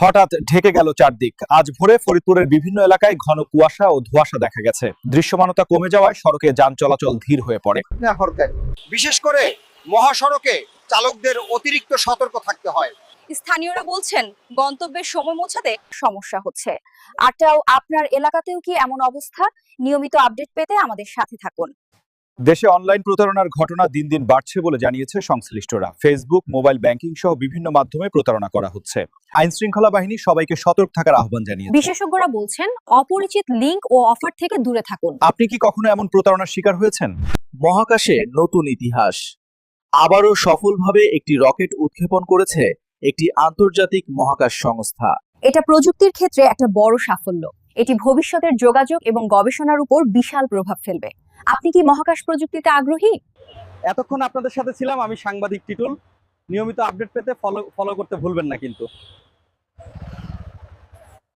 হঠাৎ ঢেকে গেল চারদিক। আজ ভোরে ফরিদপুরের বিভিন্ন এলাকায় ঘন কুয়াশা ও ধোঁয়াশা দেখা গেছে। দৃশ্যমানতা কমে যাওয়ায় সড়কে যান চলাচল ধীর হয়ে পড়ে। বিশেষ করে মহাসড়কে চালকদের অতিরিক্ত সতর্ক থাকতে হয়। স্থানীয়রা বলছেন গন্তব্যের সময় পৌঁছাতে সমস্যা হচ্ছে। আরটাও আপনার এলাকাতেও কি এমন অবস্থা? নিয়মিত আপডেট পেতে আমাদের সাথে থাকুন। দেশে অনলাইন প্রতারণার ঘটনা দিন দিন বাড়ছে বলে জানিয়েছে সংশ্লিষ্টরা। ফেসবুক, মোবাইল ব্যাংকিং সহ বিভিন্ন মাধ্যমে প্রতারণা করা হচ্ছে। আইন শৃঙ্খলা বাহিনী সবাইকে সতর্ক থাকার আহ্বান জানিয়েছে। বিশেষজ্ঞরা বলছেন অপরিচিত লিংক ও অফার থেকে দূরে থাকুন। আপনি কি কখনো এমন প্রতারণার শিকার হয়েছেন? মহাকাশে নতুন ইতিহাস। আবারও সফলভাবে একটি রকেট উৎক্ষেপণ করেছে একটি আন্তর্জাতিক মহাকাশ সংস্থা। এটা প্রযুক্তির ক্ষেত্রে একটা বড় সাফল্য। এটি ভবিষ্যতের যোগাযোগ এবং গবেষণার উপর বিশাল প্রভাব ফেলবে। আপনি কি মহাকাশ প্রযুক্তিতে আগ্রহী? এতক্ষণ আপনাদের সাথে ছিলাম আমি সাংবাদিক টিটুল। নিয়মিত আপডেট পেতে ফলো করতে ভুলবেন না কিন্তু।